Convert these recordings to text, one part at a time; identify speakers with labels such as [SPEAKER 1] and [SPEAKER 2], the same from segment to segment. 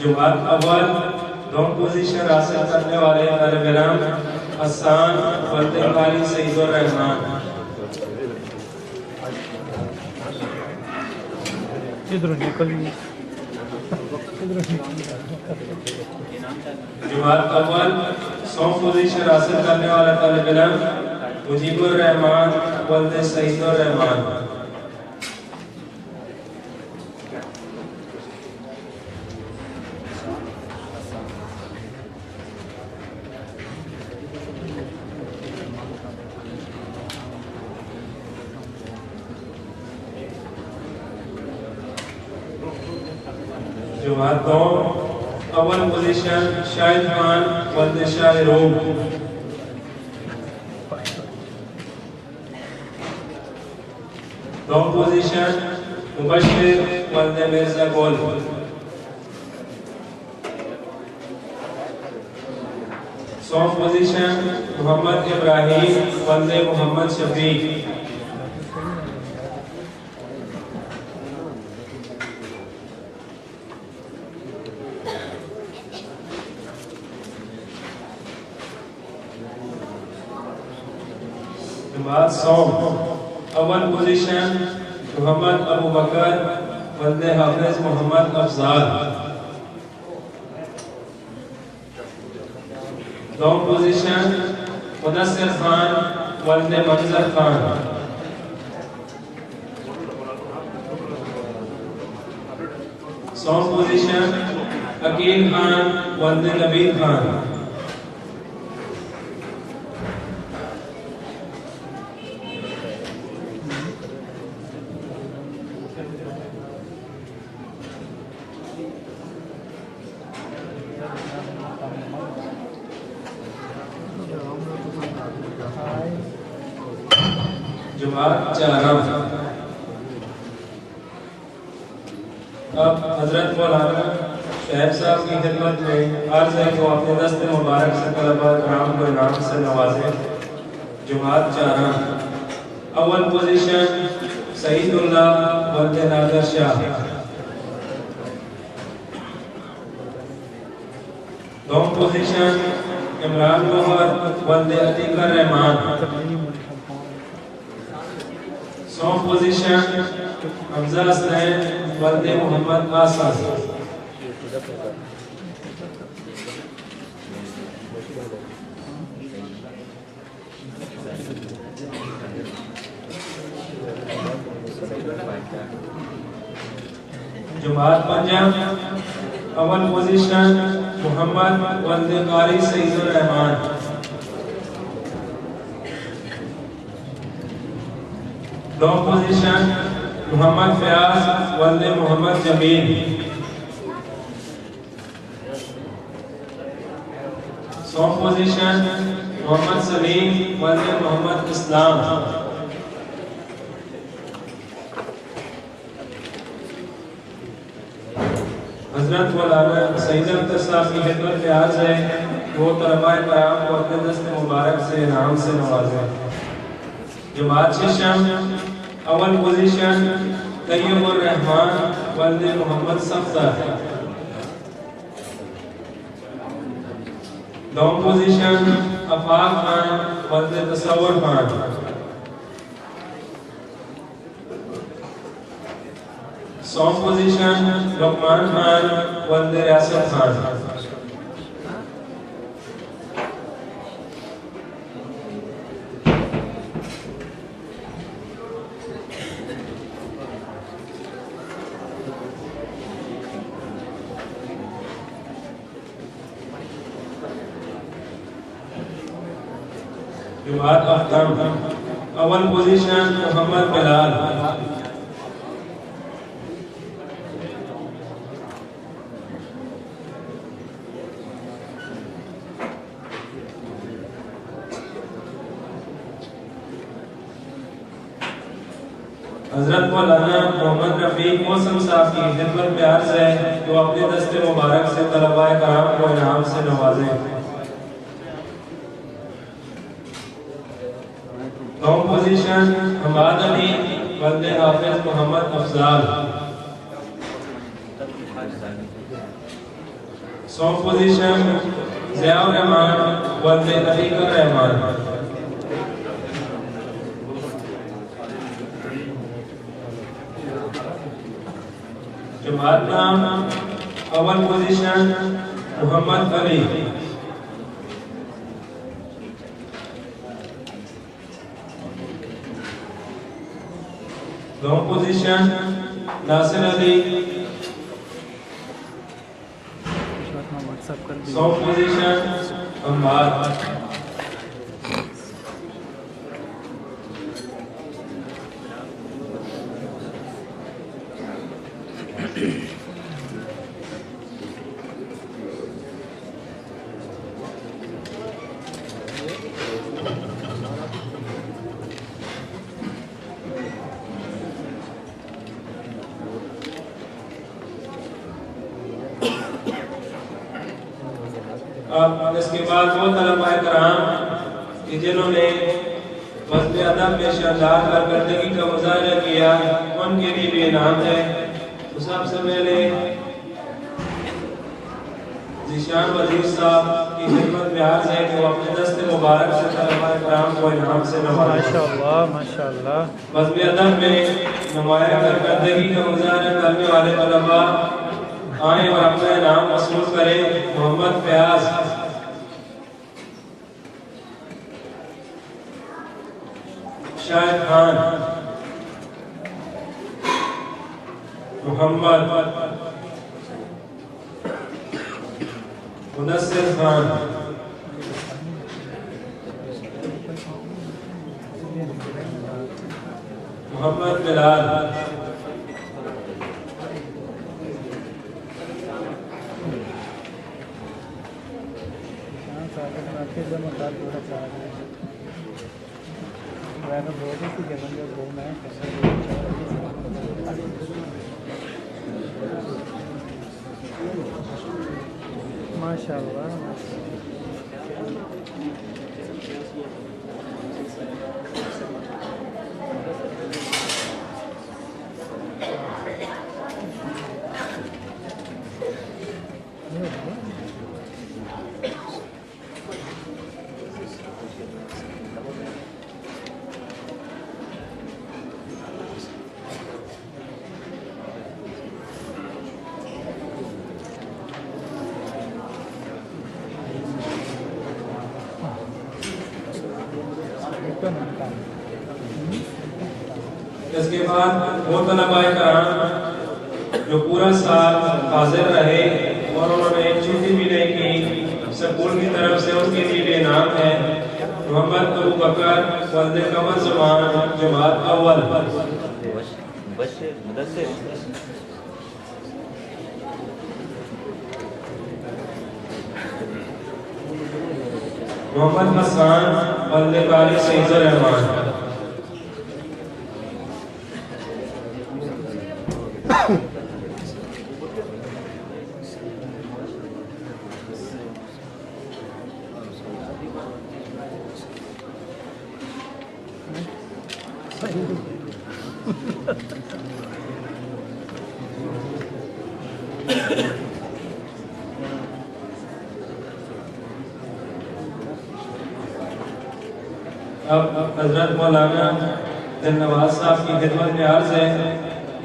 [SPEAKER 1] जुमात अव्वल दोनों पोजीशन हासिल करने वाले तालिब इल्म हसन वल्द कारी सईदुर रहमान। जुमात अव्वल 100 पोजीशन हासिल करने वाला तालिब इल्म मुजीबुर रहमान वल्द सईदुर रहमान। जुमात दो अव्वल पोजीशन शाहिद खान वल्द शाह रूम। दो पोजीशन मुबशिर वल्द मिर्जा गोल। सौ पोजीशन मोहम्मद इब्राहिम वल्द मोहम्मद शफीक। जुमात 100 अव्वल पोजीशन मोहम्मद अबू बकर वल्द हाफिज मोहम्मद अफजाल। दो पोजीशन मुदस्सिर खान वल्द मंजर खान। सौ पोजीशन अकील खान वल्द नबील खान। जुमात 4 अब हजरत मौलाना शहब साहब की खिदमत में अर्ज है को अपने दस्त मुबारक से तलबा कराम को इनाम से नवाजे। जुमात 4 अव्वल पोजीशन सईदुल्लाह वल्द नादर शाह। दो पोजीशन इमरान गोहर वल्द अतीकर रहमान। 100 पोजीशन हमजा हसनैन वल्द मोहम्मद आसाद। जुमात 5 अव्वल पोजीशन मोहम्मद वल्द कारी सईदुर रहमान। दो पोजीशन मोहम्मद फयाज वल्द मोहम्मद जमील। 100 पोजीशन मोहम्मद सलीम वल्द मोहम्मद इस्लाम। हजरत मौलाना सईद अख्तर साहब की खिदमत में आज है वो तलबा कराम को अपने दस्त मुबारक से इनाम से नवाजे। जुमात 6 अव्वल पोजीशन तैयबुर रहमान वल्द मोहम्मद सफ्दर। दो पोजीशन अफाक खान वल्द तसव्वुर खान। 100 पोजीशन लुकमान खान वल्द रियासत खान। जुमात अख्तम अव्वल पोजीशन मोहम्मद बिलाल। हजरत मौलाना मोहम्मद रफीक मौसम साहब की खिदमत में अर्ज है जो अपने दस्ते मुबारक से तलबा कराम को इनाम से नवाजे। दो पोजीशन हमाद अली वल्द हाफिज मोहम्मद अफजाल। सॉन्ग पोजीशन ज़ियाउर रहमान वल्द तरीक़ुर रहमान। जमात नाम अव्वल पोजीशन मोहम्मद अली। दोनों पोजीशन नासिर अली। सॉन्ग पोजीशन अम्बार। अब इसके बाद वो तलबाए कराम कि जिन्होंने मज़्हब अदब में शानदार कारकर्दगी का मुज़ाहरा किया, उनके लिए भी इनाम है। तो सबसे पहले ज़ीशान वज़ीर साहब की खिदमत में अर्ज़ है कि वो अपने दस्ते मुबारक से तलबाए कराम को इनाम से नवाजें।
[SPEAKER 2] माशाअल्लाह माशाअल्लाह।
[SPEAKER 1] मज़्हब अदब में नुमाया कारकर्दगी का मुज़ाहरा करने वाले तलबा आए और अपना इनाम वसूल करें। मोहम्मद फयाज, शाहिद खान, मोहम्मद मुदस्सिर खान, मोहम्मद बिलाल,
[SPEAKER 2] माशाअल्लाह।
[SPEAKER 1] इसके बाद वो तलबाए कराम जो पूरा साल हाजिर रहे और उन्होंने एक छुट्टी भी नहीं की, स्कूल की तरफ से उनके लिए भी इनाम है। मोहम्मद अबू बकर वल्द कमर ज़मान जमात अव्वल। मोहम्मद हसन वल्द कारी सईदुर रहमान। अब हजरत मौलाना नवाज साहब की खिदमत में अर्ज है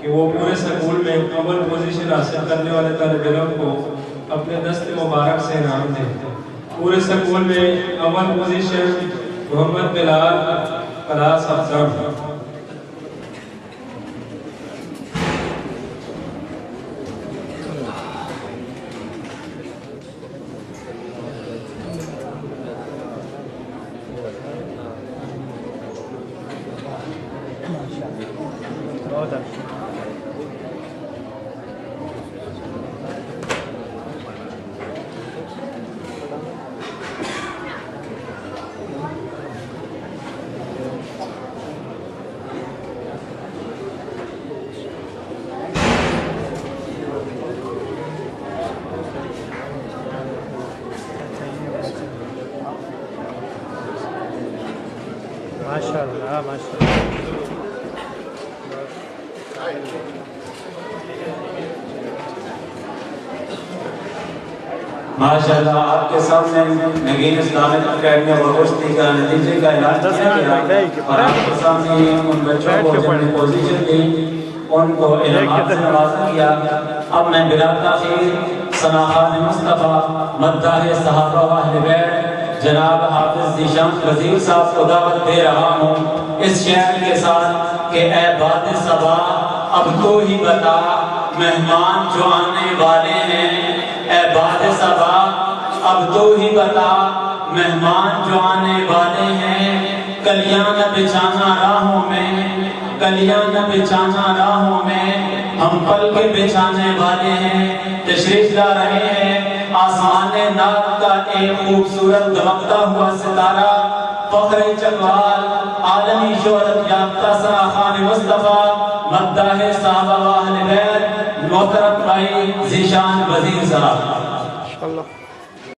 [SPEAKER 1] कि वो पूरे स्कूल में अव्वल पोजीशन हासिल करने वाले तालिब इल्म को अपने दस्ते मुबारक से इनाम दें। पूरे स्कूल में अव्वल पोजीशन मोहम्मद बिलाल क्लास अफजल।
[SPEAKER 2] बहुत अच्छा। माशाअल्लाह माशाअल्लाह।
[SPEAKER 1] माशाल्लाह आपके सामने नगीन इस्लामिक अकेडमी और कुश्ती का नतीजे का ऐलान किया गया और आपके सामने उन बच्चों को जिन्होंने पोजीशन दी उनको इनामात से नवाजा किया। अब मैं बिला ताखीर सनाखान मुस्तफ़ा मद्दाह सहाबा व अहले बैत जनाब हाफिज ज़ीशान वज़ीर साहब को दावत दे रहा हूँ इस शेर के साथ कि ऐ बाद सबा अब तो ही बता मेहमान जो आने वाले हैं। ऐ बाद सबा अब तो ही बता मेहमान जो आने वाले हैं। कलियां न बिछाना राहों में, कलियां न बिछाना राहों में, हम पल के बिछाने वाले हैं। तशरीफ ला रहे हैं आसमाने नाक का एक खूबसूरत दमकता हुआ सितारा, फख्रे चकवाल आलमी शोहरत याफ्ता सनाखान मुस्तफ़ा मद्दाह साहबा व अहले बैत मोहतरम भाई ज़ीशान वज़ीर साहब।